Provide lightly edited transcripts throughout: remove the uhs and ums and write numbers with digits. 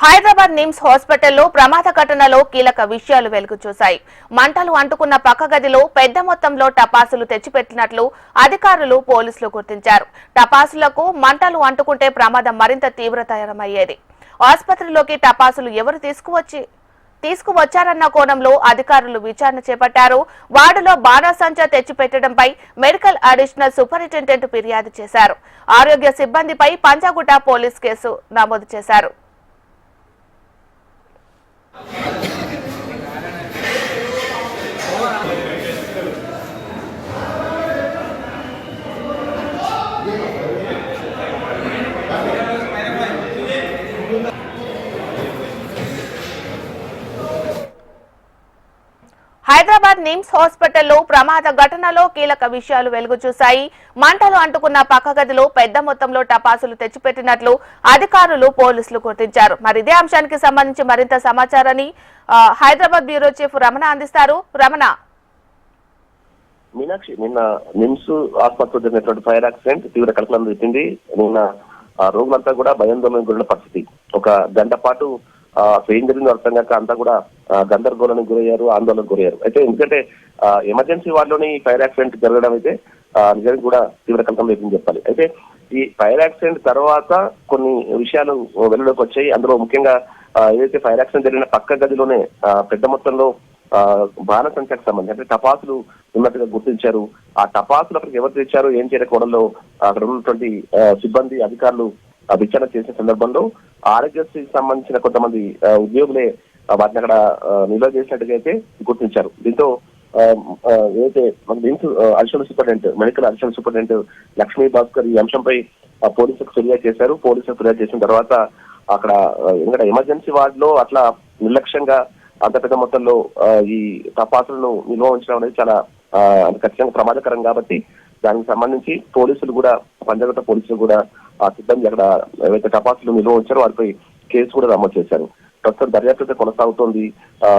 హైదరాబాద్ నిమ్స్ హాస్పిటల్లో ప్రమాద ఘటనలో కీలక విషయాలు వెలుగు చూశాయి. మంటలు అంటుకున్న పక్క గదిలో పెద్ద మొత్తంలో టపాసులు తెచ్చిపెట్టినట్లు అధికారులు పోలీసులు గుర్తించారు. టపాసులకు మంటలు అంటుకుంటే ప్రమాదం మరింత తీవ్రతరమయ్యేది. ఆసుపత్రిలోకి టపాసులు ఎవరు తీసుకువచ్చారన్న కోణంలో అధికారులు విచారణ చేపట్టారు. వార్డులో బాణాసంచా తెచ్చిపెట్టడంపై మెడికల్ అడిషనల్ సూపరింటెండెంట్ ఫిర్యాదు చేశారు. ఆరోగ్య సిబ్బందిపై పంజాగుట్ట పోలీస్ కేసు నమోదు చేశారు. హైదరాబాద్ నిమ్స్ హాస్పిటల్లో ప్రమాద ఘటనలో కీలక విషయాలు వెలుగు చూశాయి. మంటలు అంటుకున్న పక్క గదిలో పెద్ద మొత్తంలో టపాసులు తెచ్చిపెట్టినట్లు అధికారులు పోలీసులు గుర్తించారు. మరి ఇదే అంశానికి సంబంధించి మరింత సమాచారాన్ని హైదరాబాద్ బ్యూరో చీఫ్ రమణ అందిస్తారు. రమణ, మీనాక్షి, నిన్న నిమ్స్ ఆసుపత్రిలో జరిగినటువంటి ఫైర్ యాక్సిడెంట్ తీవ్ర కలకలం రేపింది. నిన్న రోగులంతా కూడా భయాందోళనకు గురైన పరిస్థితి. ఒక గంట పాటు ఏం జరిగిందో అర్థం కాక అంతా కూడా గందరగోళానికి గురయ్యారు, ఆందోళనకు గురయ్యారు. అయితే ఎందుకంటే ఎమర్జెన్సీ వార్డులోని ఫైర్ యాక్సిడెంట్ జరగడం అయితే నిజానికి కూడా తీవ్ర కలకలం రేపింది చెప్పాలి. అయితే ఈ ఫైర్ యాక్సిడెంట్ తర్వాత కొన్ని విషయాలు వెలుగులోకి వచ్చాయి. అందులో ముఖ్యంగా ఏదైతే ఫైర్ యాక్సిడెంట్ జరిగిన పక్క గదిలోనే పెద్ద మొత్తంలో బాణసంచకు సంబంధించి అంటే టపాసులు ఉన్నట్టుగా గుర్తించారు. ఆ టపాసులు అక్కడికి ఎవరు తెచ్చారు, ఏం చేయకపోవడంలో అక్కడ ఉన్నటువంటి సిబ్బంది అధికారులు విచారణ చేసిన సందర్భంలో ఆరోగ్యశ్రీకి సంబంధించిన కొంతమంది ఉద్యోగులే వాటిని అక్కడ నిల్వ చేసినట్టుగా అయితే గుర్తించారు. దీంతో ఏదైతే additional superintendent medical additional superintendent Lakshmi Bhaskar ఈ అంశంపై పోలీసులకు ఫిర్యాదు చేశారు. పోలీసులకు ఫిర్యాదు చేసిన తర్వాత అక్కడ ఎందుకంటే ఎమర్జెన్సీ వార్డులో అట్లా నిర్లక్ష్యంగా అంత పెద్ద మొత్తంలో ఈ టపాసులను నిల్వ ఉంచడం అనేది చాలా ఖచ్చితంగా ప్రమాదకరం కాబట్టి దానికి సంబంధించి పోలీసులు కూడా పంజాగుట్ట పోలీసులు కూడా ఆ సిబ్బంది అక్కడ ఏవైతే టపాసులు నిల్వ ఉంచారో వారిపై కేసు కూడా నమోదు చేశారు. ప్రస్తుతం దర్యాప్తు కొనసాగుతోంది.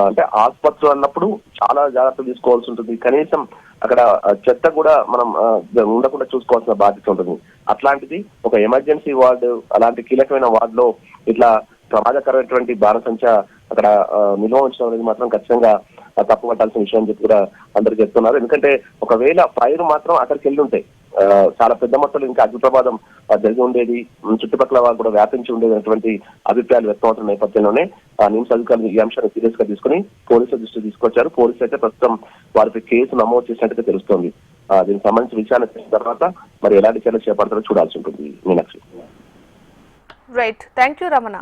అంటే ఆసుపత్రి అన్నప్పుడు చాలా జాగ్రత్తలు తీసుకోవాల్సి ఉంటుంది. కనీసం అక్కడ చెత్త కూడా మనం ఉండకుండా చూసుకోవాల్సిన బాధ్యత ఉంటుంది. అట్లాంటిది ఒక ఎమర్జెన్సీ వార్డు, అలాంటి కీలకమైన వార్డులో ఇట్లా ప్రమాదకరమైనటువంటి బాణసంచ అక్కడ నిల్వ ఉంచడం అనేది మాత్రం ఖచ్చితంగా తప్పు పట్టాల్సిన విషయం అని చెప్పి కూడా అందరూ చెప్తున్నారు. ఎందుకంటే ఒకవేళ ఫైర్ మాత్రం అక్కడికి వెళ్ళి ఉంటాయి, చాలా పెద్ద మొత్తంలో ఇంకా అగ్ని ప్రమాదం జరిగి ఉండేది, చుట్టుపక్కల వాళ్ళు కూడా వ్యాపించి ఉండేది అటువంటి అభిప్రాయాలు వ్యక్తం అవుతున్న నేపథ్యంలోనే నిమ్స్ అధికారులు ఈ అంశాన్ని సీరియస్ గా తీసుకుని పోలీసుల దృష్టి తీసుకొచ్చారు. పోలీసులు అయితే ప్రస్తుతం వారిపై కేసు నమోదు చేసినట్టుగా తెలుస్తోంది. దీనికి సంబంధించి విచారణ చేసిన తర్వాత మరి ఎలాంటి చర్యలు చేపడతారో చూడాల్సి ఉంటుంది. Meenakshi. Right, thank you Ramana.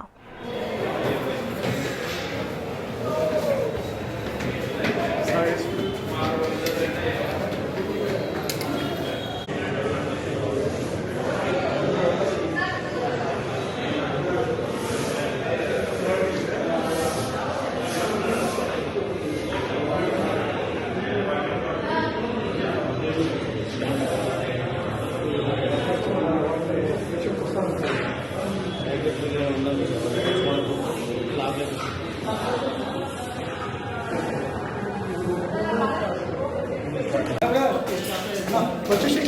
వచ్చేసి